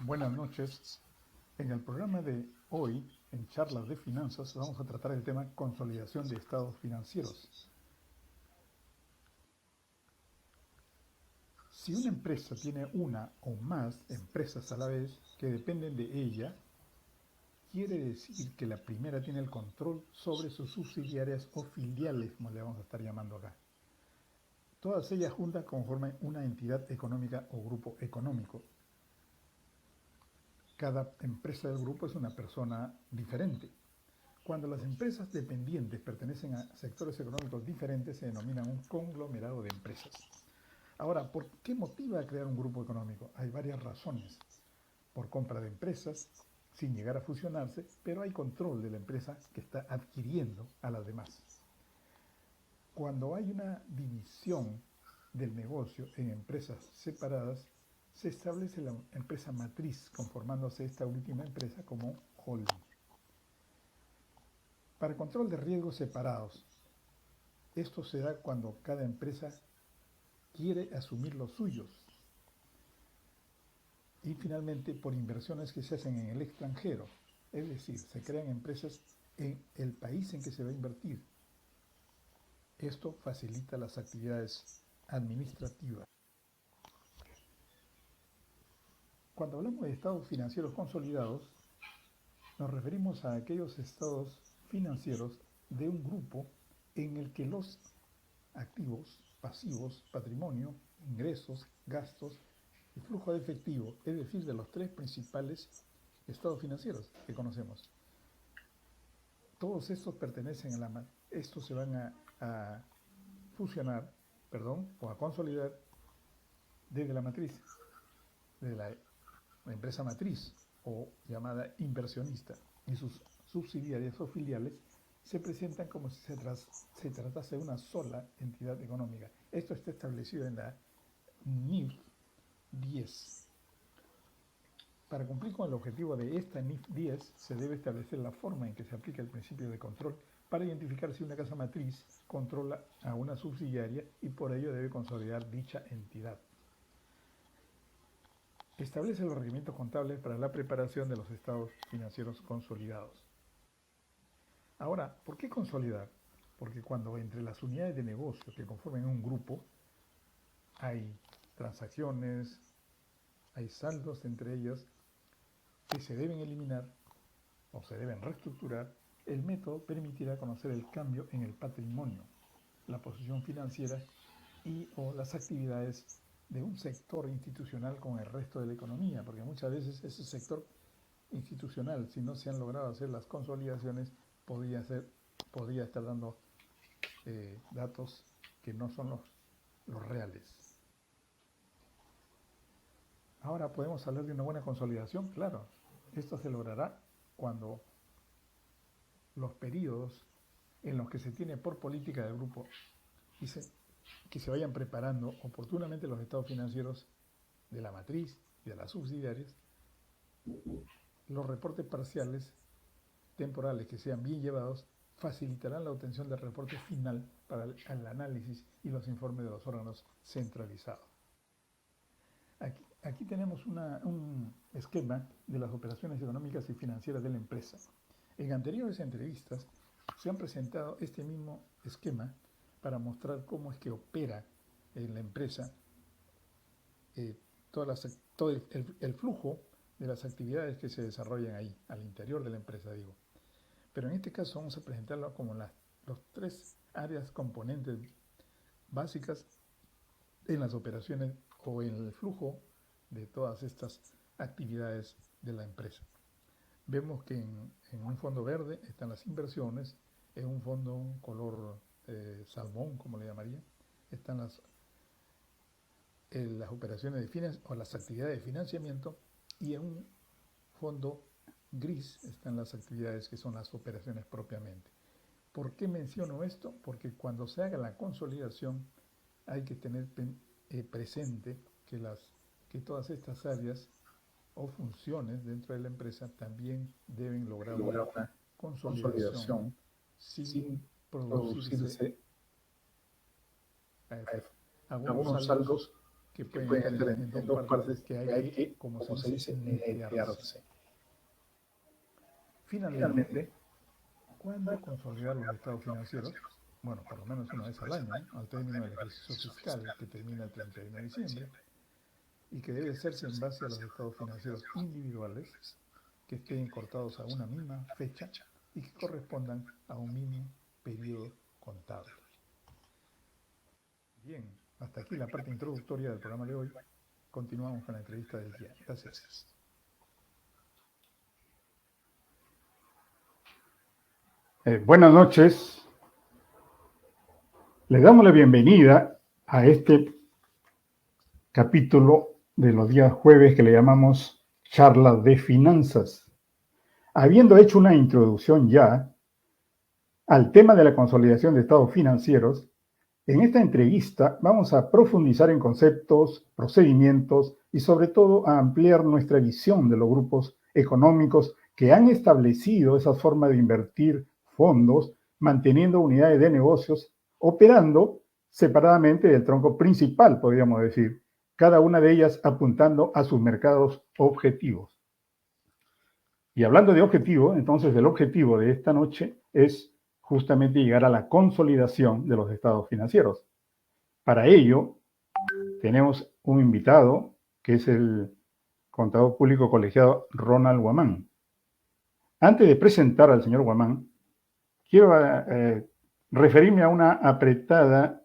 Buenas noches. En el programa de hoy, en Charlas de Finanzas, vamos a tratar el tema consolidación de estados financieros. Si una empresa tiene una o más empresas a la vez que dependen de ella, quiere decir que la primera tiene el control sobre sus subsidiarias o filiales, como le vamos a estar llamando acá. Todas ellas juntas conforman una entidad económica o grupo económico. Cada empresa del grupo es una persona diferente. Cuando las empresas dependientes pertenecen a sectores económicos diferentes, se denominan un conglomerado de empresas. Ahora, ¿por qué motiva a crear un grupo económico? Hay varias razones. Por compra de empresas, sin llegar a fusionarse, pero hay control de la empresa que está adquiriendo a las demás. Cuando hay una división del negocio en empresas separadas, se establece la empresa matriz, conformándose esta última empresa como holding. Para control de riesgos separados, esto se da cuando cada empresa quiere asumir los suyos. Y finalmente, por inversiones que se hacen en el extranjero, es decir, se crean empresas en el país en que se va a invertir. Esto facilita las actividades administrativas. Cuando hablamos de estados financieros consolidados, nos referimos a aquellos estados financieros de un grupo en el que los activos, pasivos, patrimonio, ingresos, gastos y flujo de efectivo, es decir, de los tres principales estados financieros que conocemos. Todos estos pertenecen a estos se van a fusionar, o a consolidar desde la matriz, de la empresa matriz o llamada inversionista, y sus subsidiarias o filiales se presentan como si se tratase de una sola entidad económica. Esto está establecido en la NIF 10. Para cumplir con el objetivo de esta NIF 10, se debe establecer la forma en que se aplica el principio de control para identificar si una casa matriz controla a una subsidiaria y por ello debe consolidar dicha entidad. Establece los requerimientos contables para la preparación de los estados financieros consolidados. Ahora, ¿por qué consolidar? Porque cuando entre las unidades de negocio que conforman un grupo hay transacciones, hay saldos entre ellas que se deben eliminar o se deben reestructurar, el método permitirá conocer el cambio en el patrimonio, la posición financiera y o las actividades de un sector institucional con el resto de la economía, porque muchas veces ese sector institucional, si no se han logrado hacer las consolidaciones, podría estar dando datos que no son los reales. Ahora podemos hablar de una buena consolidación, claro. Esto se logrará cuando los periodos en los que se tiene por política del grupo que se vayan preparando oportunamente los estados financieros de la matriz y de las subsidiarias, los reportes parciales temporales que sean bien llevados facilitarán la obtención del reporte final para el análisis y los informes de los órganos centralizados. Aquí tenemos un esquema de las operaciones económicas y financieras de la empresa. En anteriores entrevistas se han presentado este mismo esquema para mostrar cómo es que opera en la empresa todo el flujo de las actividades que se desarrollan ahí, al interior de la empresa, digo. Pero en este caso vamos a presentarlo como los tres áreas componentes básicas en las operaciones o en el flujo de todas estas actividades de la empresa. Vemos que en un fondo verde están las inversiones, en un fondo color salmón, como le llamaría, están las operaciones o las actividades de financiamiento, y en un fondo gris están las actividades que son las operaciones propiamente. ¿Por qué menciono esto? Porque cuando se haga la consolidación hay que tener presente que todas estas áreas o funciones dentro de la empresa también deben lograr una consolidación sin producirse algunos saldos que pueden estar en dos partes que hay que, como se dice, netearse. Finalmente, ¿cuándo consolidar los estados financieros? Bueno, por lo menos una vez al año, al término del ejercicio fiscal que termina el 31 de diciembre, y que debe hacerse en base a los estados financieros individuales que estén cortados a una misma fecha y que correspondan a un mismo periodo contable. Bien, hasta aquí la parte introductoria del programa de hoy. Continuamos con la entrevista del día. Gracias. Buenas noches. Les damos la bienvenida a este capítulo de los días jueves que le llamamos charlas de finanzas. Habiendo hecho una introducción ya al tema de la consolidación de estados financieros, en esta entrevista vamos a profundizar en conceptos, procedimientos y sobre todo a ampliar nuestra visión de los grupos económicos que han establecido esa forma de invertir fondos, manteniendo unidades de negocios, operando separadamente del tronco principal, podríamos decir, cada una de ellas apuntando a sus mercados objetivos. Y hablando de objetivo, entonces el objetivo de esta noche es justamente llegar a la consolidación de los estados financieros. Para ello, tenemos un invitado que es el contador público colegiado Ronald Guamán. Antes de presentar al señor Guamán, quiero referirme a una apretada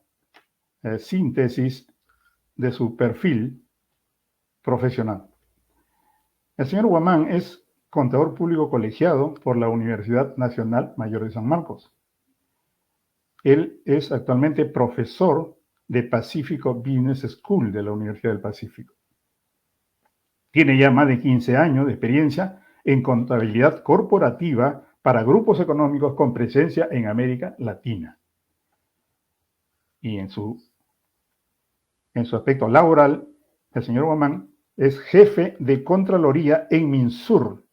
síntesis de su perfil profesional. El señor Guamán es contador público colegiado por la Universidad Nacional Mayor de San Marcos. Él es actualmente profesor de Pacífico Business School de la Universidad del Pacífico. Tiene ya más de 15 años de experiencia en contabilidad corporativa para grupos económicos con presencia en América Latina. Y en su aspecto laboral, el señor Guamán es jefe de Contraloría en Minsur,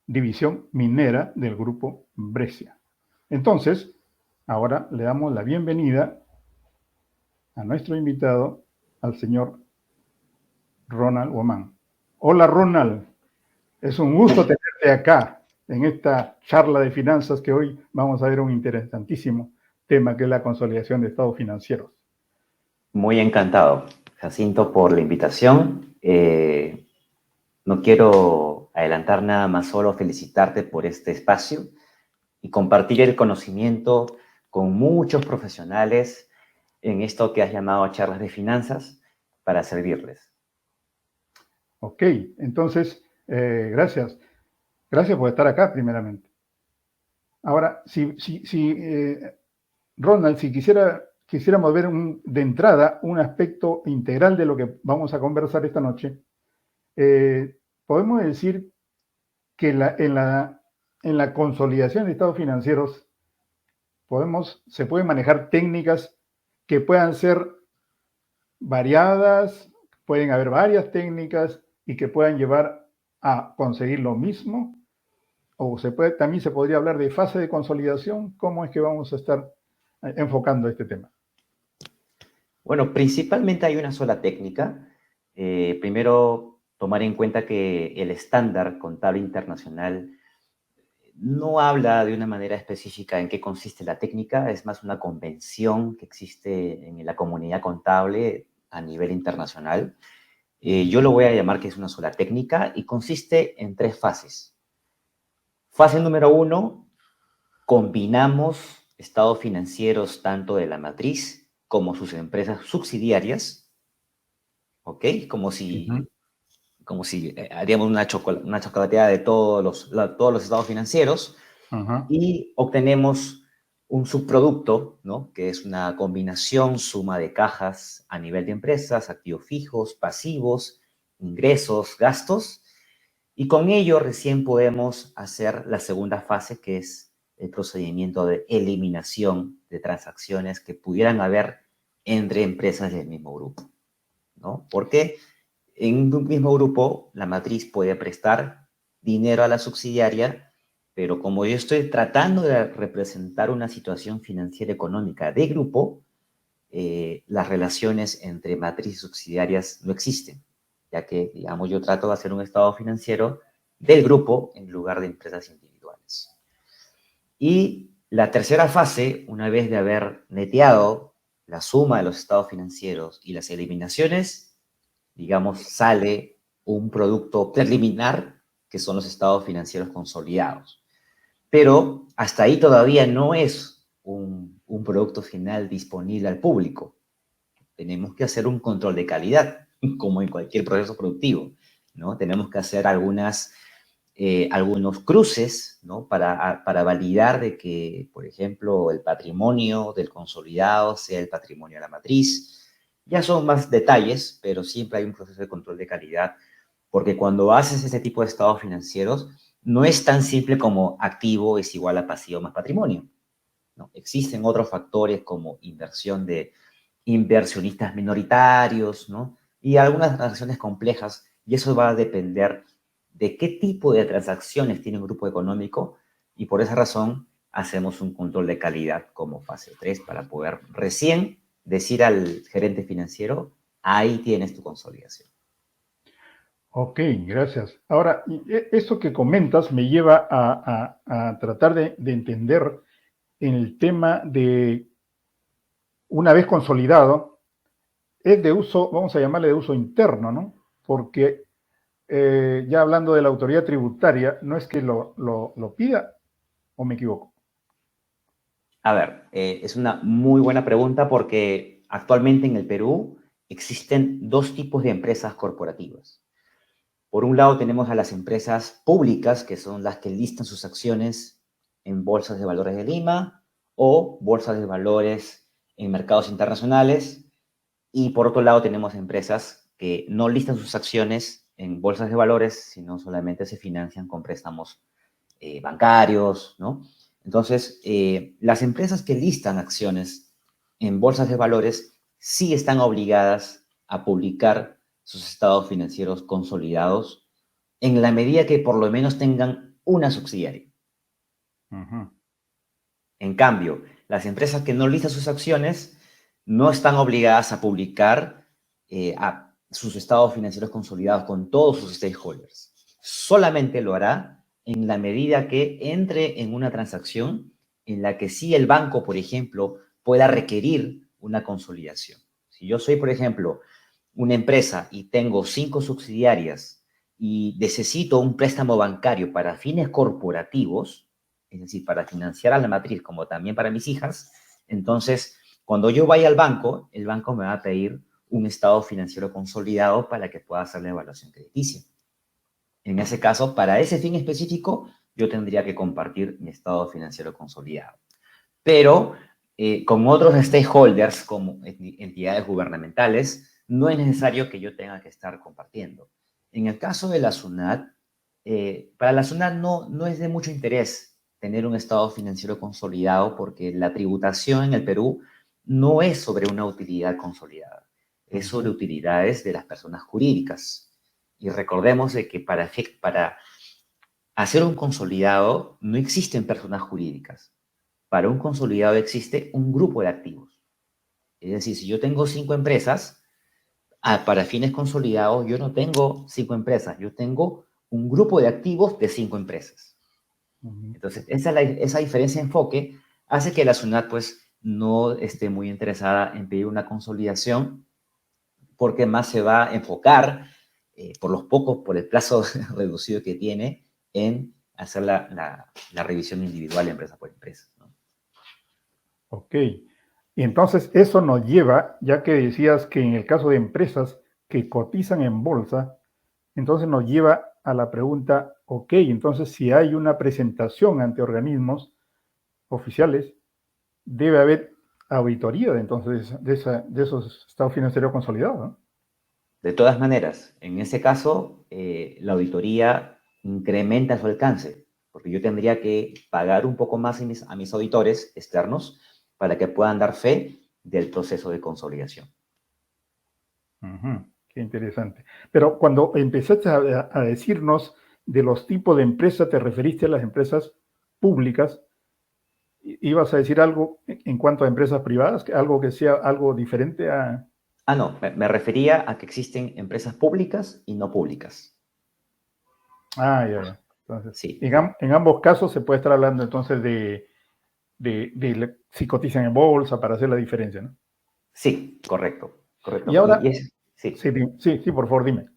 división minera del grupo Brescia. Entonces, ahora le damos la bienvenida a nuestro invitado, al señor Ronald Guamán. Hola Ronald, es un gusto tenerte acá en esta charla de finanzas que hoy vamos a ver un interesantísimo tema que es la consolidación de estados financieros. Muy encantado, Jacinto, por la invitación. No quiero adelantar nada más, solo felicitarte por este espacio y compartir el conocimiento con muchos profesionales en esto que has llamado charlas de finanzas para servirles. Ok, entonces, gracias. Gracias por estar acá, primeramente. Ahora, Ronald, si quisiéramos ver de entrada un aspecto integral de lo que vamos a conversar esta noche, podemos decir que en la consolidación de estados financieros se pueden manejar técnicas que puedan ser variadas, pueden haber varias técnicas y que puedan llevar a conseguir lo mismo, o también se podría hablar de fase de consolidación. ¿Cómo es que vamos a estar enfocando este tema? Bueno, principalmente hay una sola técnica. Primero, tomar en cuenta que el estándar contable internacional no habla de una manera específica en qué consiste la técnica, es más una convención que existe en la comunidad contable a nivel internacional. Yo lo voy a llamar que es una sola técnica y consiste en 3 fases. Fase número 1, combinamos estados financieros tanto de la matriz como sus empresas subsidiarias, ¿ok? Como si haríamos una chocolateada de todos los estados financieros. Ajá. Y obtenemos un subproducto, ¿no? Que es una combinación, suma de cajas a nivel de empresas, activos fijos, pasivos, ingresos, gastos, y con ello recién podemos hacer la segunda fase, que es el procedimiento de eliminación de transacciones que pudieran haber entre empresas del mismo grupo, ¿no? Porque en un mismo grupo la matriz puede prestar dinero a la subsidiaria, pero como yo estoy tratando de representar una situación financiera económica de grupo, las relaciones entre matriz y subsidiarias no existen, ya que, digamos, yo trato de hacer un estado financiero del grupo en lugar de empresas individuales. Y la tercera fase, una vez de haber neteado la suma de los estados financieros y las eliminaciones, digamos, sale un producto preliminar, que son los estados financieros consolidados. Pero hasta ahí todavía no es un producto final disponible al público. Tenemos que hacer un control de calidad, como en cualquier proceso productivo, ¿no? Tenemos que hacer algunos cruces, ¿no? Para validar de que, por ejemplo, el patrimonio del consolidado sea el patrimonio de la matriz. Ya son más detalles, pero siempre hay un proceso de control de calidad, porque cuando haces ese tipo de estados financieros, no es tan simple como activo es igual a pasivo más patrimonio, ¿no? Existen otros factores como inversión de inversionistas minoritarios, ¿no? Y algunas transacciones complejas, y eso va a depender de qué tipo de transacciones tiene un grupo económico, y por esa razón hacemos un control de calidad como fase 3 para poder recién decir al gerente financiero, ahí tienes tu consolidación. Ok, gracias. Ahora, eso que comentas me lleva a tratar de entender el tema de, una vez consolidado, es de uso, vamos a llamarle de uso interno, ¿no? Porque ya hablando de la autoridad tributaria, no es que lo pida, ¿o me equivoco? A ver, es una muy buena pregunta porque actualmente en el Perú existen dos tipos de empresas corporativas. Por un lado tenemos a las empresas públicas, que son las que listan sus acciones en bolsas de valores de Lima o bolsas de valores en mercados internacionales. Y por otro lado tenemos empresas que no listan sus acciones en bolsas de valores, sino solamente se financian con préstamos bancarios, ¿no? Entonces, las empresas que listan acciones en bolsas de valores sí están obligadas a publicar sus estados financieros consolidados en la medida que por lo menos tengan una subsidiaria. Ujú. En cambio, las empresas que no listan sus acciones no están obligadas a publicar sus estados financieros consolidados con todos sus stakeholders. Solamente lo hará en la medida que entre en una transacción en la que sí el banco, por ejemplo, pueda requerir una consolidación. Si yo soy, por ejemplo, una empresa y tengo 5 subsidiarias y necesito un préstamo bancario para fines corporativos, es decir, para financiar a la matriz como también para mis hijas, entonces cuando yo vaya al banco, el banco me va a pedir un estado financiero consolidado para que pueda hacer la evaluación crediticia. En ese caso, para ese fin específico, yo tendría que compartir mi estado financiero consolidado. Pero con otros stakeholders, como entidades gubernamentales, no es necesario que yo tenga que estar compartiendo. En el caso de la SUNAT, para la SUNAT no es de mucho interés tener un estado financiero consolidado porque la tributación en el Perú no es sobre una utilidad consolidada, es sobre utilidades de las personas jurídicas. Y recordemos de que para hacer un consolidado no existen personas jurídicas. Para un consolidado existe un grupo de activos. Es decir, si yo tengo 5 empresas, para fines consolidados yo no tengo 5 empresas, yo tengo un grupo de activos de 5 empresas. Entonces, esa diferencia de enfoque hace que la SUNAT pues no esté muy interesada en pedir una consolidación porque más se va a enfocar por el plazo reducido que tiene en hacer la revisión individual empresa por empresa, ¿no? Ok. Y entonces eso nos lleva, ya que decías que en el caso de empresas que cotizan en bolsa, entonces nos lleva a la pregunta, ok, entonces si hay una presentación ante organismos oficiales, debe haber auditoría entonces de esos estados financieros consolidados, ¿no? De todas maneras, en ese caso, la auditoría incrementa su alcance, porque yo tendría que pagar un poco más a mis auditores externos para que puedan dar fe del proceso de consolidación. Qué interesante. Pero cuando empezaste a decirnos de los tipos de empresas, te referiste a las empresas públicas, ¿Ibas a decir algo en cuanto a empresas privadas? ¿Algo que sea algo diferente a...? No, me refería a que existen empresas públicas y no públicas. Ah, ya, ya. Entonces, Sí, en ambos casos se puede estar hablando entonces si cotizan en bolsa para hacer la diferencia, ¿no? sí, correcto, Y correcto. ahora, Sí. sí, sí, sí, por favor, dime.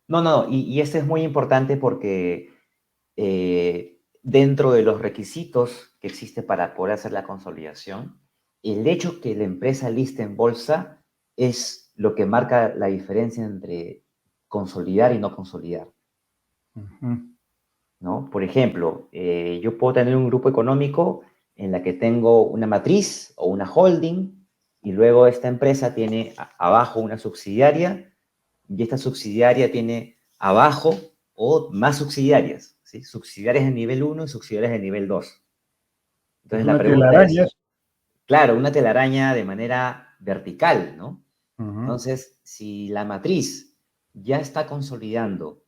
No, y esto es muy importante porque dentro de los requisitos que existe para poder hacer la consolidación, el hecho que la empresa liste en bolsa es lo que marca la diferencia entre consolidar y no consolidar, Ujú. ¿no? Por ejemplo, yo puedo tener un grupo económico en la que tengo una matriz o una holding y luego esta empresa tiene abajo una subsidiaria y esta subsidiaria tiene abajo o más subsidiarias, ¿sí? Subsidiarias de nivel uno y subsidiarias de nivel 2. Es Entonces la una pregunta telaraña. es, claro, una telaraña de manera vertical, ¿no? Ujú. Entonces, si la matriz ya está consolidando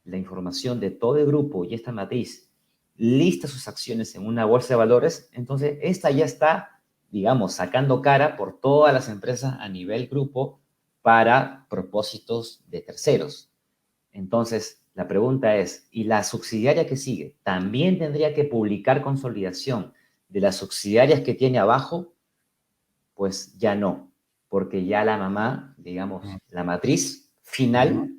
la información de todo el grupo y esta matriz lista sus acciones en una bolsa de valores, entonces esta ya está, digamos, sacando cara por todas las empresas a nivel grupo para propósitos de terceros. Entonces, la pregunta es, ¿y la subsidiaria que sigue también tendría que publicar consolidación de las subsidiarias que tiene abajo? Pues ya no, porque ya la mamá, digamos, la matriz Ujú. final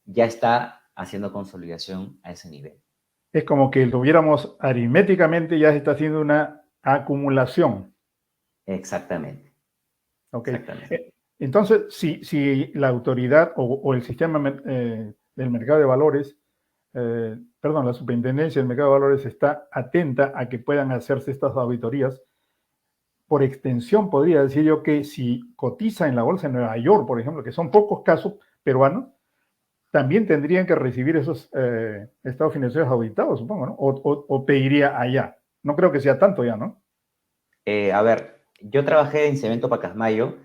ya está haciendo consolidación a ese nivel. Es como que tuviéramos aritméticamente, ya se está haciendo una acumulación. Exactamente, ¿Ok? exactamente. Entonces, si la autoridad o el sistema del mercado de valores, perdón, la superintendencia del mercado de valores está atenta a que puedan hacerse estas auditorías, por extensión podría decir yo que si cotiza en la bolsa de Nueva York, por ejemplo, que son pocos casos peruanos, también tendrían que recibir esos estados financieros auditados, supongo, ¿no? O pediría allá. No creo que sea tanto ya, ¿no? A ver, yo trabajé en Cemento Pacasmayo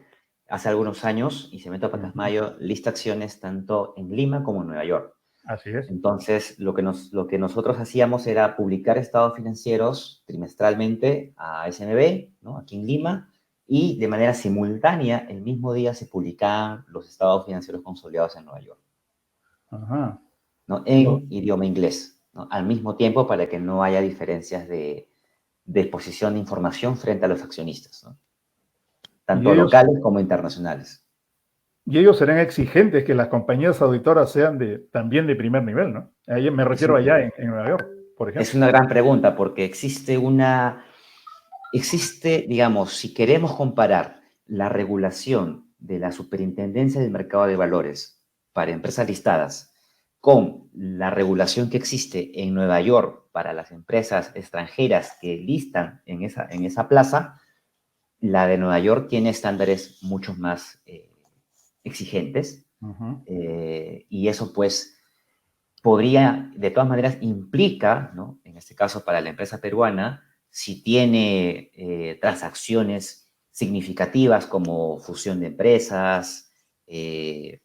hace algunos años y Cemento Ujú. Pacasmayo lista acciones tanto en Lima como en Nueva York. Así es. Entonces, lo que nosotros hacíamos era publicar estados financieros trimestralmente a SNB, ¿no? Aquí en Lima, y de manera simultánea, el mismo día se publicaban los estados financieros consolidados en Nueva York, Ajá. ¿no? Lo- En idioma inglés, ¿no? Al mismo tiempo para que no haya diferencias de exposición de información frente a los accionistas, ¿no? y Tanto ellos locales como internacionales. Y ellos serán exigentes que las compañías auditoras sean también de primer nivel, ¿no? Ahí me Es, refiero allá en Nueva York, por es ejemplo. una gran pregunta porque digamos, si queremos comparar la regulación de la Superintendencia del Mercado de Valores para empresas listadas con la regulación que existe en Nueva York para las empresas extranjeras que listan en esa plaza, la de Nueva York tiene estándares mucho más exigentes Ujú. y eso pues podría, de todas maneras, implica, ¿no? En este caso para la empresa peruana, si tiene transacciones significativas como fusión de empresas, eh,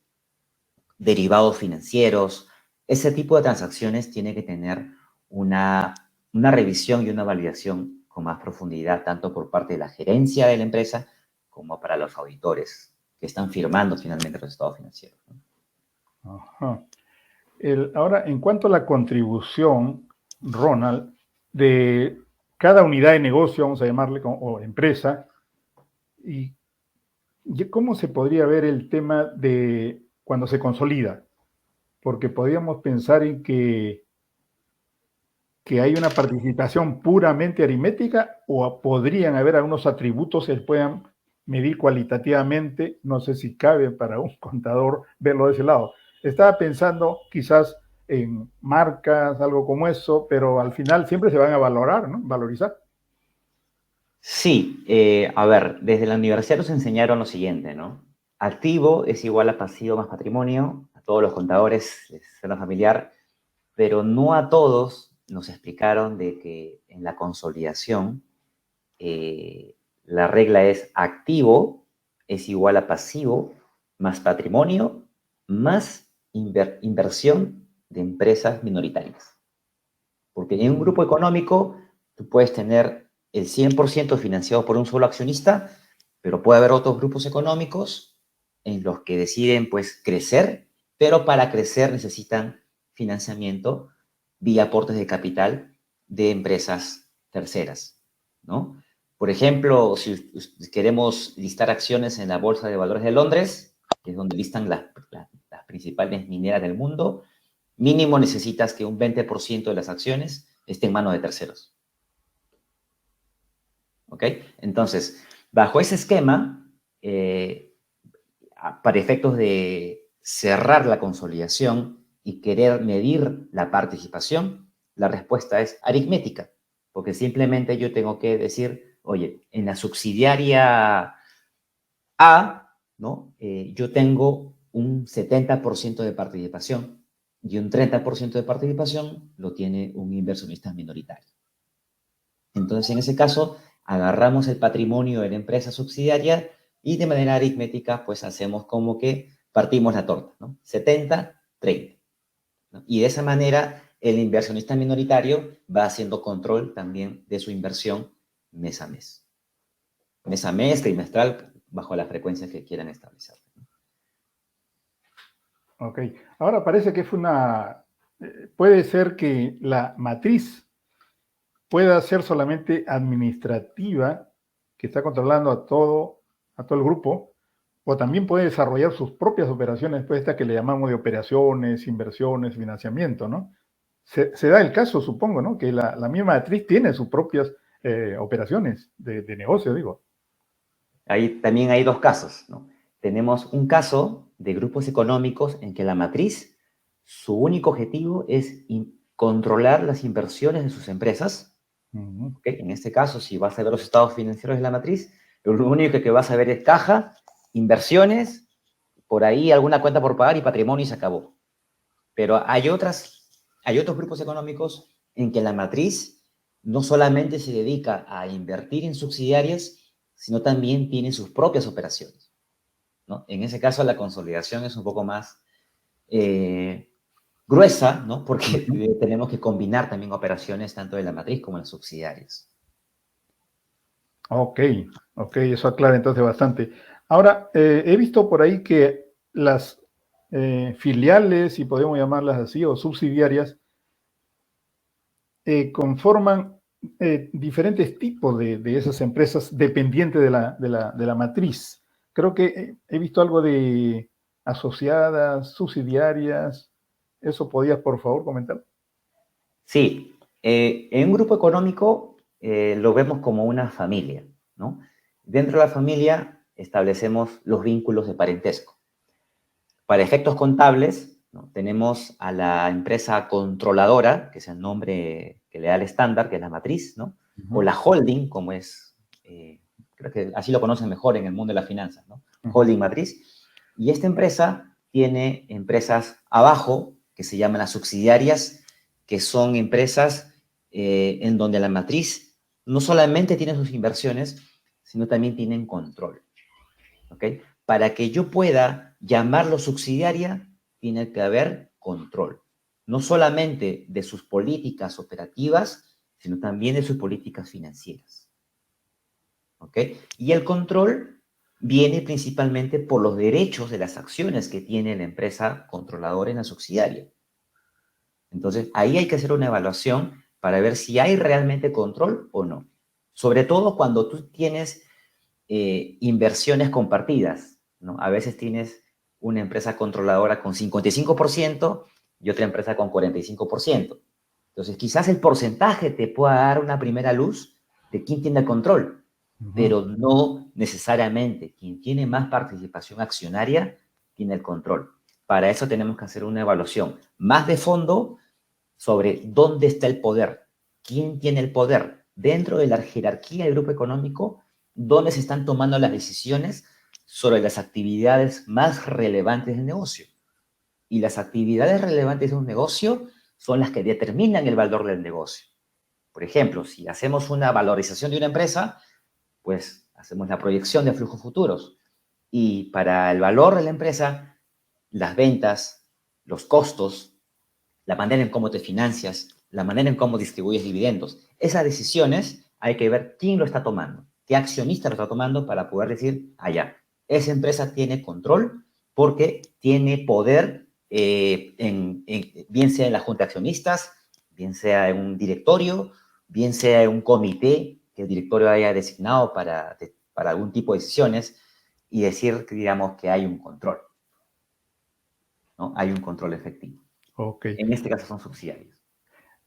derivados financieros, ese tipo de transacciones tiene que tener una revisión y una validación con más profundidad, tanto por parte de la gerencia de la empresa como para los auditores que están firmando finalmente los estados financieros, ¿no? Ajá. Ahora, en cuanto a la contribución, Ronald, de cada unidad de negocio, vamos a llamarle, o empresa, y cómo se podría ver el tema de cuando se consolida, porque podríamos pensar en que hay una participación puramente aritmética o podrían haber algunos atributos que se puedan medir cualitativamente. No sé si cabe para un contador verlo de ese lado. Estaba pensando quizás en marcas, algo como eso, pero al final siempre se van a valorar, ¿no? Valorizar. Sí, a ver, desde la universidad nos enseñaron lo siguiente, ¿no? Activo es igual a pasivo más patrimonio, a todos los contadores les suena familiar, pero no a todos nos explicaron de que en la consolidación la regla es activo es igual a pasivo más patrimonio más inversión de empresas minoritarias. Porque en un grupo económico tú puedes tener el 100% financiado por un solo accionista, pero puede haber otros grupos económicos en los que deciden, pues, crecer, pero para crecer necesitan financiamiento vía aportes de capital de empresas terceras, ¿no? Por ejemplo, si queremos listar acciones en la Bolsa de Valores de Londres, que es donde listan las principales mineras del mundo, mínimo necesitas que un 20% de las acciones esté en manos de terceros. ¿Ok? Entonces, bajo ese esquema, para efectos de cerrar la consolidación y querer medir la participación, la respuesta es aritmética, porque simplemente yo tengo que decir, oye, en la subsidiaria A, ¿no? Yo tengo un 70% de participación y un 30% de participación lo tiene un inversionista minoritario. Entonces, en ese caso, agarramos el patrimonio de la empresa subsidiaria y de manera aritmética, pues hacemos como que partimos la torta, ¿no? 70, 30. ¿No? Y de esa manera, el inversionista minoritario va haciendo control también de su inversión mes a mes. Mes a mes, trimestral, bajo la frecuencia que quieran establecer. Ok. Ahora parece que puede ser que la matriz pueda ser solamente administrativa, que está controlando a todo el grupo, o también puede desarrollar sus propias operaciones, pues esta que le llamamos de operaciones, inversiones, financiamiento, ¿no? Se da el caso, supongo, ¿no? Que la misma matriz tiene sus propias operaciones de negocio, digo. Ahí también hay dos casos, ¿no? Tenemos un caso de grupos económicos en que la matriz, su único objetivo es controlar las inversiones de sus empresas. ¿Okay? En este caso, si vas a ver los estados financieros de la matriz, lo único que vas a ver es caja, inversiones, por ahí alguna cuenta por pagar y patrimonio y se acabó. Pero hay otros grupos económicos en que la matriz no solamente se dedica a invertir en subsidiarias, sino también tiene sus propias operaciones, ¿no? En ese caso, la consolidación es un poco más gruesa, ¿no? Porque tenemos que combinar también operaciones tanto de la matriz como de las subsidiarias. Ok, eso aclara entonces bastante. Ahora, he visto por ahí que las filiales, si podemos llamarlas así, o subsidiarias, conforman diferentes tipos de esas empresas dependientes de la matriz. Creo que he visto algo de asociadas, subsidiarias. ¿Eso podías, por favor, comentar? Sí, en un grupo económico lo vemos como una familia, ¿no? Dentro de la familia establecemos los vínculos de parentesco. Para efectos contables, ¿no? Tenemos a la empresa controladora, que es el nombre que le da el estándar, que es la matriz, ¿no? O la holding, como es, creo que así lo conocen mejor en el mundo de las finanzas, ¿no? Holding matriz. Y esta empresa tiene empresas abajo, que se llaman las subsidiarias, que son empresas en donde la matriz no solamente tiene sus inversiones, sino también tienen control. ¿Ok? Para que yo pueda llamarlo subsidiaria, tiene que haber control. No solamente de sus políticas operativas, sino también de sus políticas financieras. ¿Ok? Y el control viene principalmente por los derechos de las acciones que tiene la empresa controladora en la subsidiaria. Entonces, ahí hay que hacer una evaluación para ver si hay realmente control o no. Sobre todo cuando tú tienes inversiones compartidas, ¿no? A veces tienes una empresa controladora con 55% y otra empresa con 45%. Entonces, quizás el porcentaje te pueda dar una primera luz de quién tiene el control, pero no necesariamente quien tiene más participación accionaria tiene el control. Para eso tenemos que hacer una evaluación más de fondo sobre dónde está el poder, quién tiene el poder dentro de la jerarquía del grupo económico, dónde se están tomando las decisiones sobre las actividades más relevantes del negocio. Y las actividades relevantes de un negocio son las que determinan el valor del negocio. Por ejemplo, si hacemos una valorización de una empresa, pues hacemos la proyección de flujos futuros. Y para el valor de la empresa, las ventas, los costos, la manera en cómo te financias, la manera en cómo distribuyes dividendos, esas decisiones hay que ver quién lo está tomando, qué accionista lo está tomando para poder decir, ya, esa empresa tiene control porque tiene poder, bien sea en la junta de accionistas, bien sea en un directorio, bien sea en un comité que el directorio haya designado para algún tipo de decisiones, y decir, digamos, que hay un control, ¿no? Hay un control efectivo. Ok. En este caso son subsidiarios.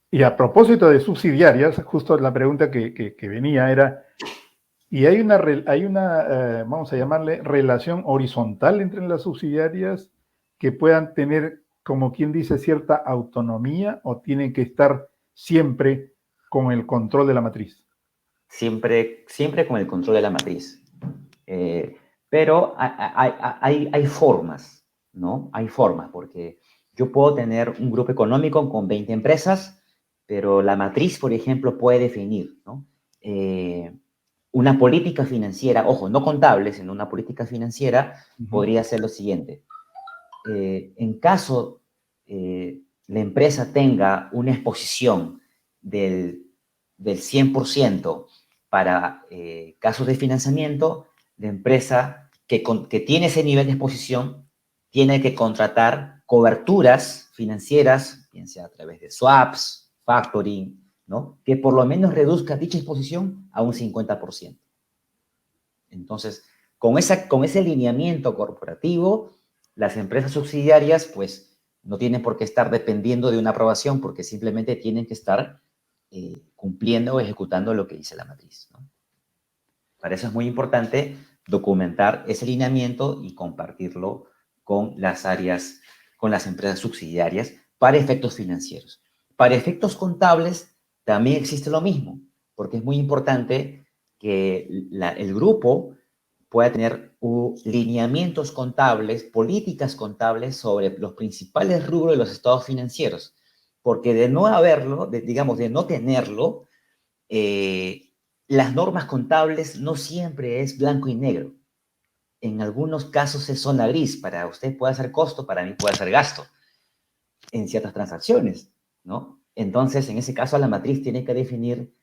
Y a propósito de subsidiarias, justo la pregunta que venía era, ¿y hay una vamos a llamarle, relación horizontal entre las subsidiarias que puedan tener, como quien dice, cierta autonomía o tienen que estar siempre con el control de la matriz? Siempre, siempre con el control de la matriz. Pero hay formas, ¿no? Hay formas, porque yo puedo tener un grupo económico con 20 empresas, pero la matriz, por ejemplo, puede definir, ¿no? Una política financiera, ojo, no contable, sino una política financiera, podría ser lo siguiente. En caso la empresa tenga una exposición del 100% para casos de financiamiento, la empresa que tiene ese nivel de exposición tiene que contratar coberturas financieras, bien sea a través de swaps, factoring, ¿no? Que por lo menos reduzca dicha exposición a un 50%. Entonces, con ese lineamiento corporativo, las empresas subsidiarias, pues, no tienen por qué estar dependiendo de una aprobación, porque simplemente tienen que estar cumpliendo o ejecutando lo que dice la matriz, ¿no? Para eso es muy importante documentar ese lineamiento y compartirlo con las áreas, con las empresas subsidiarias para efectos financieros. Para efectos contables también existe lo mismo, porque es muy importante que el grupo pueda tener lineamientos contables, políticas contables sobre los principales rubros de los estados financieros, porque de no haberlo, digamos, de no tenerlo, las normas contables no siempre es blanco y negro. En algunos casos es zona gris. Para usted puede ser costo, para mí puede ser gasto en ciertas transacciones, ¿no? Entonces, en ese caso, la matriz tiene que definir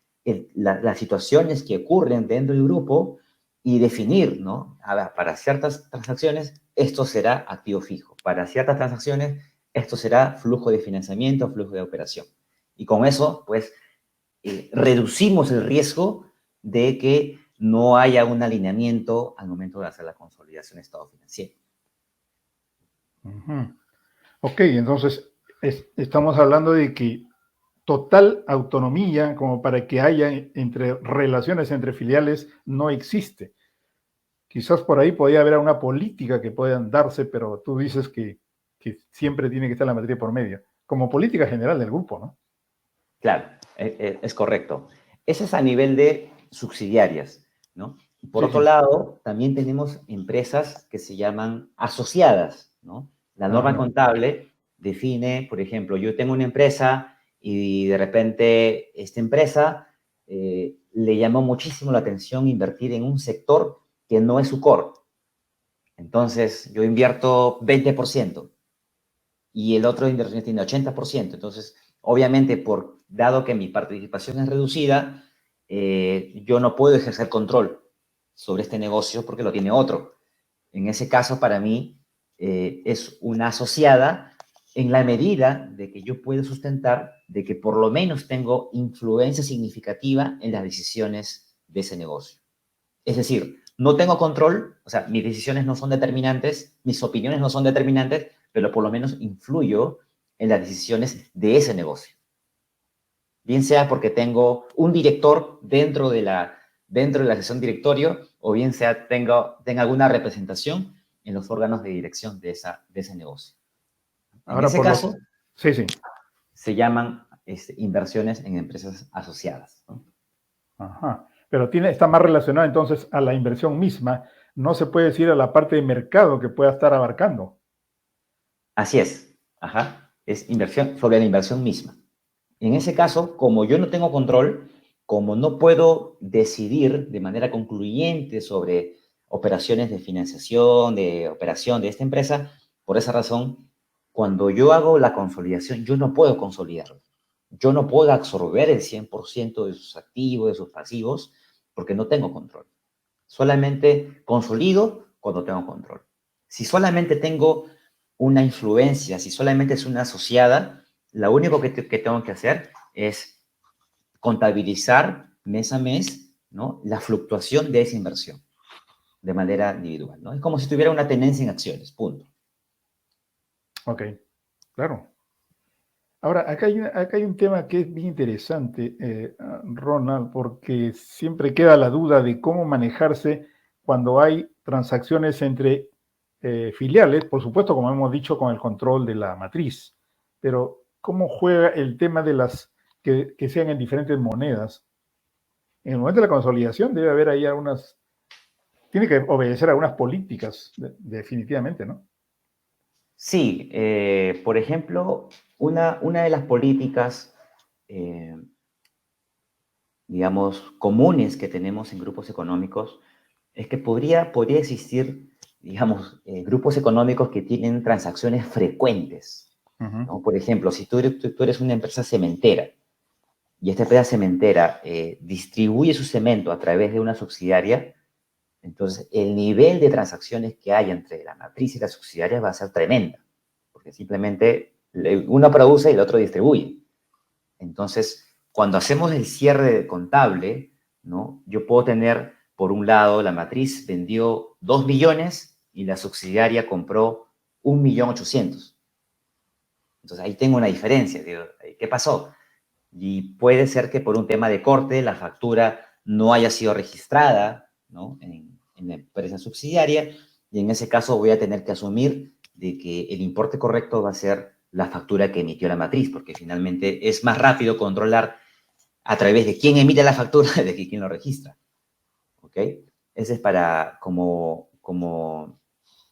las situaciones que ocurren dentro del grupo y definir, ¿no? A ver, para ciertas transacciones, esto será activo fijo. Para ciertas transacciones, esto será flujo de financiamiento, flujo de operación. Y con eso, pues, reducimos el riesgo de que no haya un alineamiento al momento de hacer la consolidación de estado financiero. Ok, entonces estamos hablando de que total autonomía como para que haya relaciones entre filiales no existe. Quizás por ahí podría haber una política que puedan darse, pero tú dices que siempre tiene que estar la materia por medio, como política general del grupo, ¿no? Claro, es correcto. Ese es a nivel de subsidiarias, ¿no? Por Sí, otro sí. lado, también tenemos empresas que se llaman asociadas, ¿no? La Ah, norma ya. contable define, por ejemplo, yo tengo una empresa y de repente esta empresa le llamó muchísimo la atención invertir en un sector que no es su core. Entonces, yo invierto 20% y el otro inversionista tiene 80%. Entonces, obviamente, dado que mi participación es reducida, yo no puedo ejercer control sobre este negocio porque lo tiene otro. En ese caso, para mí, es una asociada en la medida de que yo puedo sustentar de que por lo menos tengo influencia significativa en las decisiones de ese negocio. Es decir, no tengo control, o sea, mis decisiones no son determinantes, mis opiniones no son determinantes, pero por lo menos influyo en las decisiones de ese negocio. Bien sea porque tengo un director dentro de la sesión directorio, o bien sea tenga alguna representación en los órganos de dirección de ese negocio. En Ahora ese por lo... caso, Sí, sí. se llaman inversiones en empresas asociadas, ¿no? Ajá. Pero está más relacionado entonces a la inversión misma. No se puede decir a la parte de mercado que pueda estar abarcando. Así es. Ajá. Es inversión sobre la inversión misma. En ese caso, como yo no tengo control, como no puedo decidir de manera concluyente sobre operaciones de financiación, de operación de esta empresa, por esa razón, cuando yo hago la consolidación, yo no puedo consolidarla. yo no puedo absorber el 100% de sus activos, de sus pasivos, porque no tengo control. Solamente consolido cuando tengo control. Si solamente tengo una influencia, si solamente es una asociada, lo único que tengo que hacer es contabilizar mes a mes, ¿no?, la fluctuación de esa inversión de manera individual, ¿no? Es como si tuviera una tenencia en acciones, punto. Ok, claro. Ahora, acá hay un tema que es bien interesante, Ronald, porque siempre queda la duda de cómo manejarse cuando hay transacciones entre filiales, por supuesto, como hemos dicho, con el control de la matriz, pero cómo juega el tema de las que sean en diferentes monedas. En el momento de la consolidación debe haber ahí tiene que obedecer a algunas políticas, definitivamente, ¿no? Sí, por ejemplo, una de las políticas, eh, digamos, comunes que tenemos en grupos económicos es que podría existir, digamos, grupos económicos que tienen transacciones frecuentes, Ujú. ¿no? Por ejemplo, si tú eres una empresa cementera y esta empresa cementera distribuye su cemento a través de una subsidiaria, entonces el nivel de transacciones que hay entre la matriz y la subsidiaria va a ser tremenda, porque simplemente uno produce y el otro distribuye. Entonces, cuando hacemos el cierre contable, ¿no?, yo puedo tener, por un lado, la matriz vendió 2 millones y la subsidiaria compró 1.800.000. Entonces, ahí tengo una diferencia. Digo, ¿qué pasó? Y puede ser que por un tema de corte la factura no haya sido registrada, ¿no?, en la empresa subsidiaria, y en ese caso voy a tener que asumir de que el importe correcto va a ser la factura que emitió la matriz, porque finalmente es más rápido controlar a través de quién emite la factura de que quién lo registra. ¿Ok? Ese es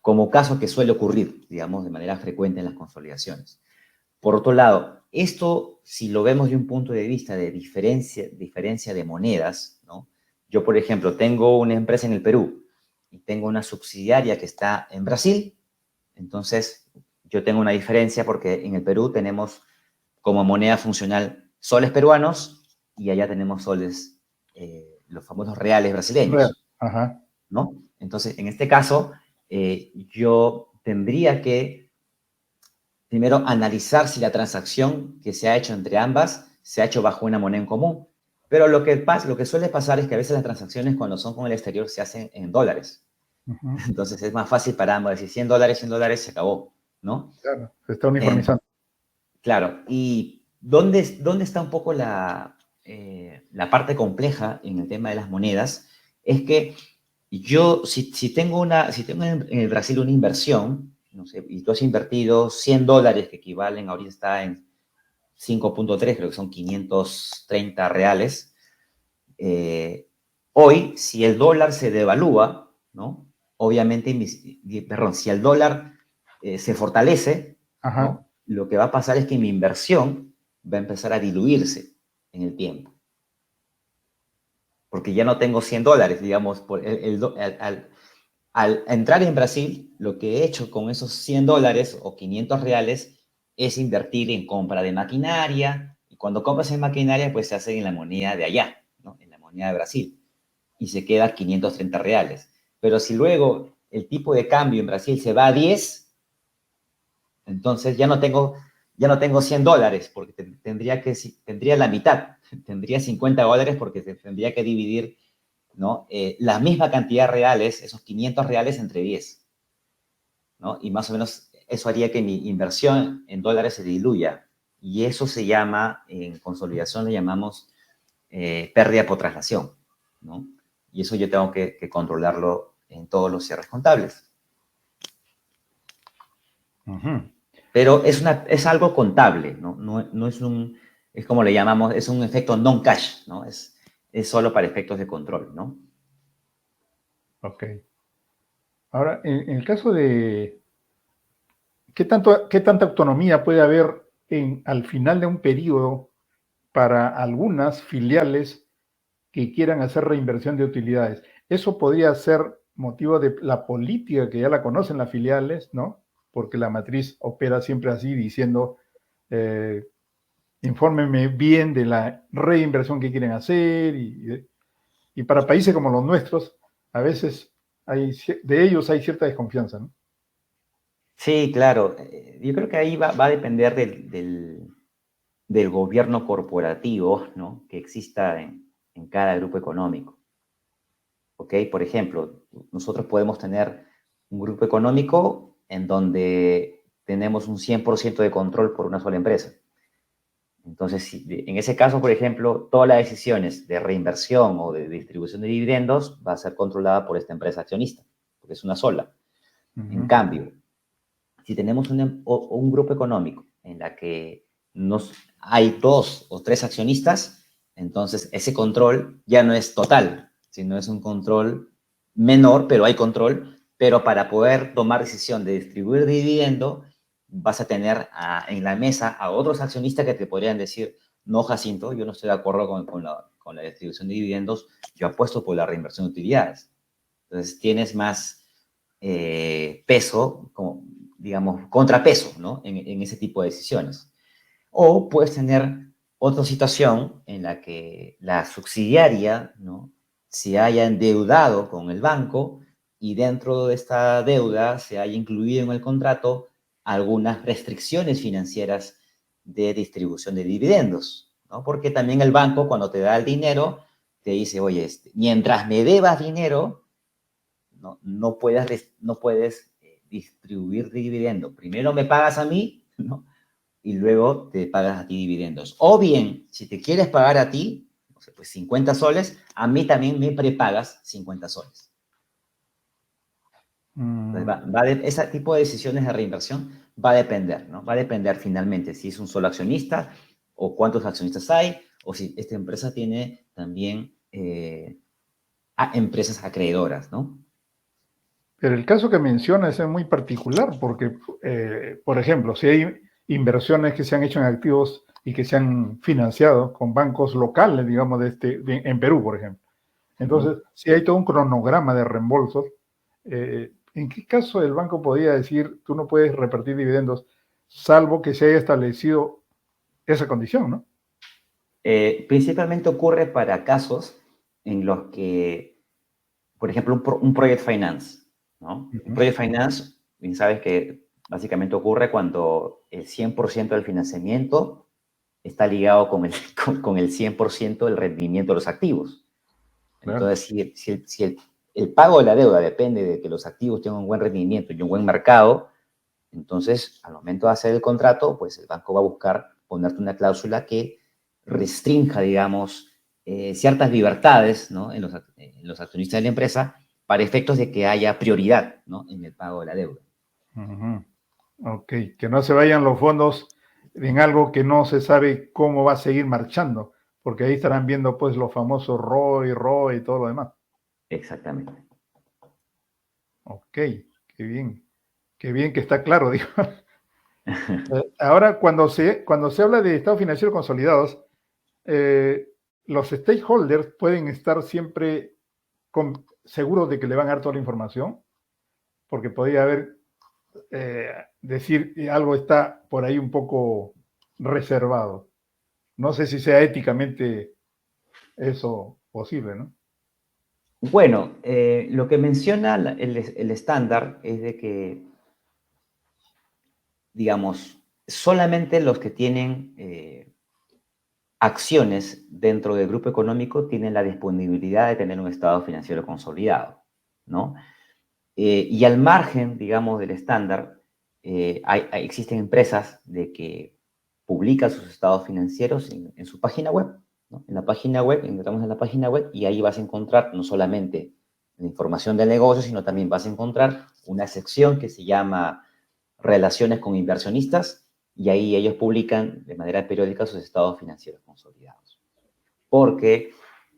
como caso que suele ocurrir, digamos, de manera frecuente en las consolidaciones. Por otro lado, esto, si lo vemos de un punto de vista de diferencia de monedas, ¿no? Yo, por ejemplo, tengo una empresa en el Perú y tengo una subsidiaria que está en Brasil, entonces yo tengo una diferencia porque en el Perú tenemos como moneda funcional soles peruanos y allá tenemos soles, los famosos reales Real. brasileños, Ajá. ¿no? Entonces, en este caso, yo tendría que primero analizar si la transacción que se ha hecho entre ambas se ha hecho bajo una moneda en común. Pero lo que suele pasar es que a veces las transacciones cuando son con el exterior se hacen en dólares. Ujú. Entonces es más fácil para ambos decir $100, $100, se acabó, ¿no? Claro, se está En- uniformizando. claro, ¿y dónde está un poco la parte compleja en el tema de las monedas? Es que yo, si tengo en el Brasil una inversión, no sé, y tú has invertido $100, que equivalen, ahorita está en 5.3, creo que son 530 reales. Hoy, si el dólar se devalúa, ¿no? Obviamente, perdón, si el dólar se fortalece, Ajá. ¿no?, lo que va a pasar es que mi inversión va a empezar a diluirse en el tiempo. Porque ya no tengo $100, digamos, al entrar en Brasil, lo que he hecho con esos $100 o 500 reales es invertir en compra de maquinaria. Y cuando compras en maquinaria, pues se hace en la moneda de allá, ¿no?, en la moneda de Brasil. Y se queda 530 reales. Pero si luego el tipo de cambio en Brasil se va a 10, entonces ya no tengo $100, porque tendría la mitad. Tendría $50 porque tendría que dividir, ¿no?, la misma cantidad de reales, esos 500 reales, entre 10, ¿no? Y más o menos eso haría que mi inversión en dólares se diluya. Y eso se llama, en consolidación le llamamos pérdida por traslación, ¿no? Y eso yo tengo que controlarlo en todos los cierres contables. Ujú. Pero es algo contable, ¿no? No es como le llamamos, es un efecto non-cash, ¿no? Es solo para efectos de control, ¿no? Ok. Ahora, en el caso de qué tanta autonomía puede haber al final de un periodo para algunas filiales que quieran hacer reinversión de utilidades. Eso podría ser motivo de la política que ya la conocen las filiales, ¿no? Porque la matriz opera siempre así, diciendo, eh, infórmenme bien de la reinversión que quieren hacer y para países como los nuestros, a veces de ellos hay cierta desconfianza, ¿no? Sí, claro. Yo creo que ahí va a depender del gobierno corporativo, ¿no? Que exista en cada grupo económico. ¿Ok? Por ejemplo, nosotros podemos tener un grupo económico en donde tenemos un 100% de control por una sola empresa. Entonces, en ese caso, por ejemplo, todas las decisiones de reinversión o de distribución de dividendos va a ser controlada por esta empresa accionista, porque es una sola. En cambio, si tenemos un grupo económico en la que hay 2 o 3 accionistas, entonces ese control ya no es total, sino es un control menor, pero hay control, pero para poder tomar decisión de distribuir dividendo, vas a tener en la mesa a otros accionistas que te podrían decir, no, Jacinto, yo no estoy de acuerdo con la distribución de dividendos, yo apuesto por la reinversión de utilidades. Entonces tienes más peso, como, digamos, contrapeso, ¿no? En ese tipo de decisiones. O puedes tener otra situación en la que la subsidiaria, ¿no? Se haya endeudado con el banco y dentro de esta deuda se haya incluido en el contrato algunas restricciones financieras de distribución de dividendos, ¿no? Porque también el banco, cuando te da el dinero, te dice, oye, mientras me debas dinero, no puedes distribuir dividendo. Primero me pagas a mí, ¿no? Y luego te pagas a ti dividendos. O bien, si te quieres pagar a ti, no sé, pues 50 soles, a mí también me prepagas 50 soles. Entonces, ese tipo de decisiones de reinversión va a depender, ¿no? Va a depender finalmente si es un solo accionista o cuántos accionistas hay, o si esta empresa tiene también empresas acreedoras, ¿no? Pero el caso que mencionas es muy particular porque, por ejemplo, si hay inversiones que se han hecho en activos y que se han financiado con bancos locales, digamos, en Perú, por ejemplo. Entonces, si hay todo un cronograma de reembolsos, ¿en qué caso el banco podría decir tú no puedes repartir dividendos salvo que se haya establecido esa condición, ¿no? Principalmente ocurre para casos en los que, por ejemplo, un project finance, ¿no? Un project finance, bien sabes que básicamente ocurre cuando el 100% del financiamiento está ligado con el 100% del rendimiento de los activos. Claro. Entonces, si el pago de la deuda depende de que los activos tengan un buen rendimiento y un buen mercado, entonces, al momento de hacer el contrato, pues el banco va a buscar ponerte una cláusula que restrinja, digamos, ciertas libertades, ¿no? en los accionistas de la empresa para efectos de que haya prioridad, ¿no? En el pago de la deuda. Ok, que no se vayan los fondos en algo que no se sabe cómo va a seguir marchando, porque ahí estarán viendo pues los famosos ROI y todo lo demás. Exactamente. Ok, qué bien que está claro, digo. Ahora, cuando se habla de estados financieros consolidados, los stakeholders pueden estar siempre seguros de que le van a dar toda la información, porque podría haber, decir que algo está por ahí un poco reservado. No sé si sea éticamente eso posible, ¿no? Bueno, lo que menciona el estándar es de que, digamos, solamente los que tienen acciones dentro del grupo económico tienen la disponibilidad de tener un estado financiero consolidado, ¿no? Y al margen, digamos, del estándar, existen empresas de que publican sus estados financieros en su página web, ¿no? En la página web, entramos en la página web y ahí vas a encontrar no solamente la información del negocio, sino también vas a encontrar una sección que se llama Relaciones con inversionistas y ahí ellos publican de manera periódica sus estados financieros consolidados. Porque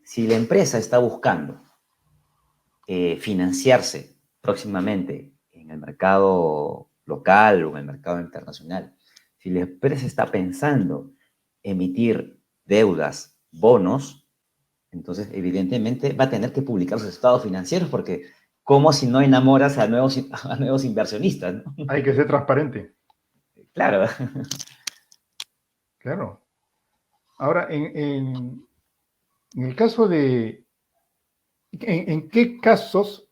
si la empresa está buscando financiarse próximamente en el mercado local o en el mercado internacional, si la empresa está pensando emitir deudas, bonos, entonces evidentemente va a tener que publicar sus estados financieros porque ¿cómo si no enamoras a nuevos inversionistas, ¿no? Hay que ser transparente, Claro. claro. Ahora, en el caso de, ¿en qué casos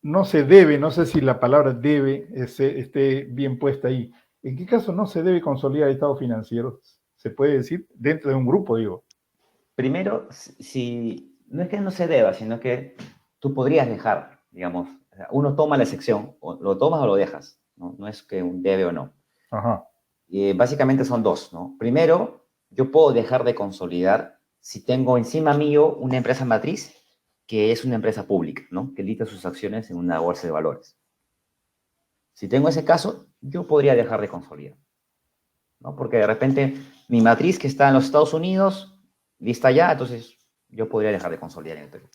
no se debe, no sé si la palabra debe esté bien puesta ahí, ¿en qué caso no se debe consolidar estados financieros? Se puede decir dentro de un grupo, digo. Primero, si no es que no se deba, sino que tú podrías dejar, digamos, o sea, uno toma la sección, o lo tomas o lo dejas, ¿no? No es que un debe o no. Ajá. Básicamente son dos, ¿no? Primero, yo puedo dejar de consolidar si tengo encima mío una empresa matriz que es una empresa pública, ¿no? Que lista sus acciones en una bolsa de valores. Si tengo ese caso, yo podría dejar de consolidar, ¿no? Porque de repente mi matriz que está en los Estados Unidos lista ya, entonces yo podría dejar de consolidar en el Perú.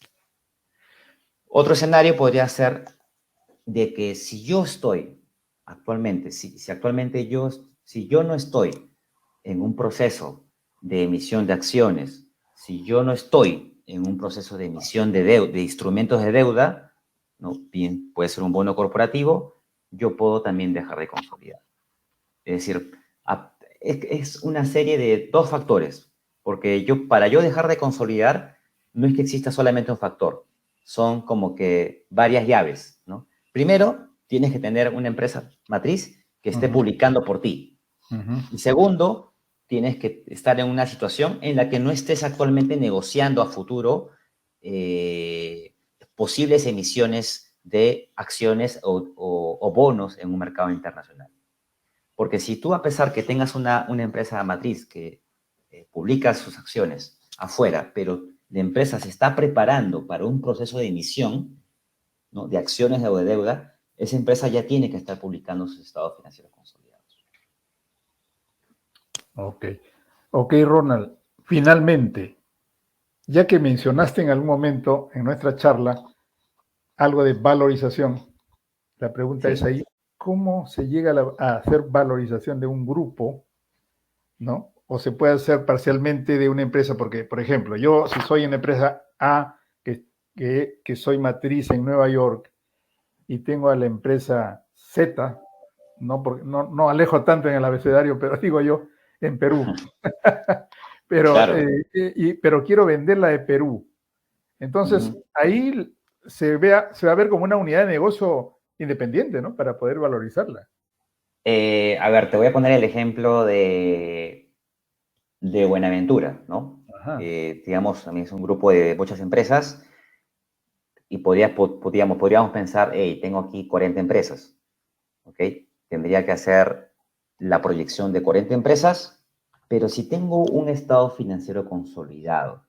Otro escenario podría ser de que si yo estoy actualmente, si actualmente si yo no estoy en un proceso de emisión de acciones, si yo no estoy en un proceso de emisión de instrumentos de deuda, ¿no? Bien, puede ser un bono corporativo, yo puedo también dejar de consolidar. Es decir, es una serie de dos factores, porque para yo dejar de consolidar, no es que exista solamente un factor, son como que varias llaves, ¿no? Primero, tienes que tener una empresa matriz que esté publicando por ti. Y segundo, tienes que estar en una situación en la que no estés actualmente negociando a futuro posibles emisiones de acciones o bonos en un mercado internacional. Porque si tú, a pesar que tengas una empresa matriz que publica sus acciones afuera, pero la empresa se está preparando para un proceso de emisión, ¿no? De acciones o de deuda, esa empresa ya tiene que estar publicando sus estados financieros consolidados. Ok. Ok, Ronald. Finalmente, ya que mencionaste en algún momento en nuestra charla algo de valorización, la pregunta es Sí. ahí, ¿cómo se llega a hacer valorización de un grupo, ¿no? O se puede hacer parcialmente de una empresa, porque, por ejemplo, yo si soy una empresa A, que soy matriz en Nueva York, y tengo a la empresa Z, no alejo tanto en el abecedario, pero digo yo, en Perú, pero, Claro. pero quiero venderla de Perú. Entonces, ahí se va a ver como una unidad de negocio independiente, ¿no? Para poder valorizarla. A ver, te voy a poner el ejemplo de Buenaventura, ¿no? Ajá. Digamos, también es un grupo de muchas empresas y podríamos pensar, hey, tengo aquí 40 empresas, ¿ok? Tendría que hacer la proyección de 40 empresas, pero si tengo un estado financiero consolidado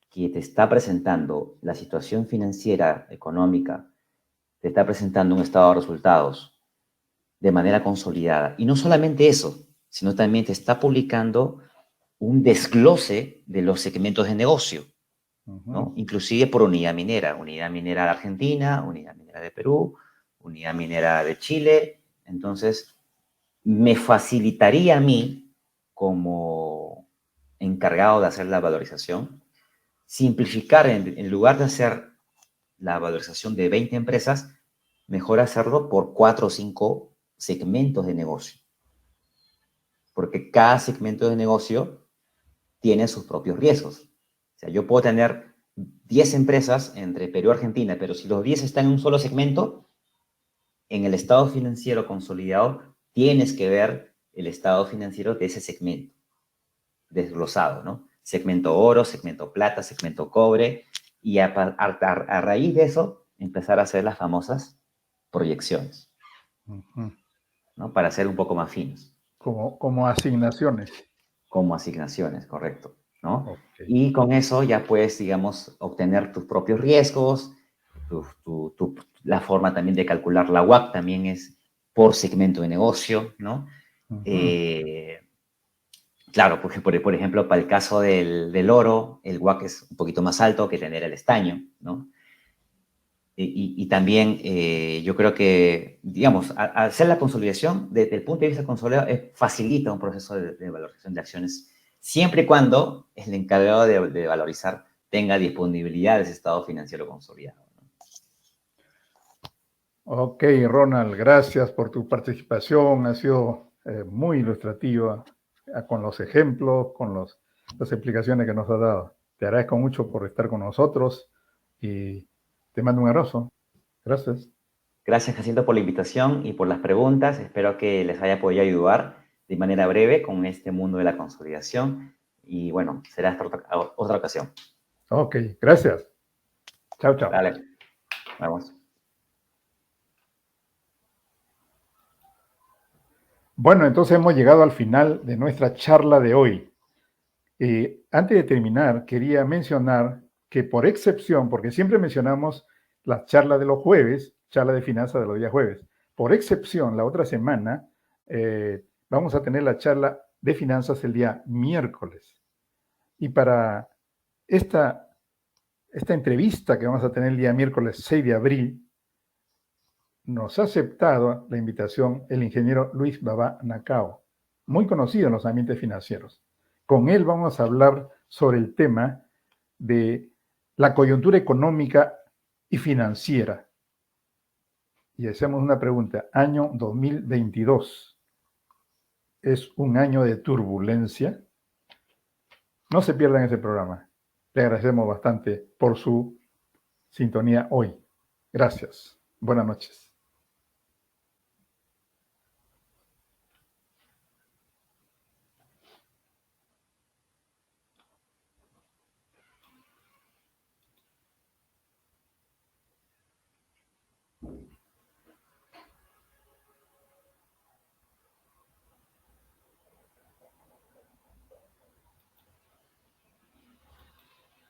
que te está presentando la situación financiera, económica, te está presentando un estado de resultados de manera consolidada, y no solamente eso, sino también te está publicando un desglose de los segmentos de negocio, ¿no? Inclusive por unidad minera de Argentina, unidad minera de Perú, unidad minera de Chile. Entonces, me facilitaría a mí, como encargado de hacer la valorización, simplificar en lugar de hacer la valorización de 20 empresas, mejor hacerlo por 4 o 5 segmentos de negocio, porque cada segmento de negocio tiene sus propios riesgos. O sea, yo puedo tener 10 empresas entre Perú y Argentina, pero si los 10 están en un solo segmento, en el estado financiero consolidado tienes que ver el estado financiero de ese segmento, desglosado, ¿no? Segmento oro, segmento plata, segmento cobre, y a raíz de eso empezar a hacer las famosas proyecciones, ¿no? Para ser un poco más finos. Como asignaciones. Como asignaciones, correcto, ¿no? Okay. Y con eso ya puedes, digamos, obtener tus propios riesgos, la forma también de calcular la WACC también es por segmento de negocio, ¿no? Claro, porque por ejemplo, para el caso del oro, el WACC es un poquito más alto que tener el estaño, ¿no? Y también yo creo que, digamos, al hacer la consolidación, desde el punto de vista consolidado, facilita un proceso de valorización de acciones, siempre y cuando el encargado de valorizar tenga disponibilidad de ese estado financiero consolidado, ¿no? Ok, Ronald, gracias por tu participación. Ha sido muy ilustrativa con los ejemplos, con los las explicaciones que nos ha dado. Te agradezco mucho por estar con nosotros y te mando un abrazo. Gracias. Gracias, Jacinto, por la invitación y por las preguntas. Espero que les haya podido ayudar de manera breve con este mundo de la consolidación. Y bueno, será hasta otra ocasión. Ok, gracias. Chao, chao. Dale, vamos. Bueno, entonces hemos llegado al final de nuestra charla de hoy. Antes de terminar, quería mencionar que por excepción, porque siempre mencionamos las charlas de los jueves, charla de finanzas de los días jueves, por excepción, la otra semana vamos a tener la charla de finanzas el día miércoles. Y para esta entrevista que vamos a tener el día miércoles 6 de abril, nos ha aceptado la invitación el ingeniero Luis Babá Nacao, muy conocido en los ambientes financieros. Con él vamos a hablar sobre el tema de la coyuntura económica y financiera. Y hacemos una pregunta. Año 2022. ¿Es un año de turbulencia? No se pierdan ese programa. Le agradecemos bastante por su sintonía hoy. Gracias. Buenas noches.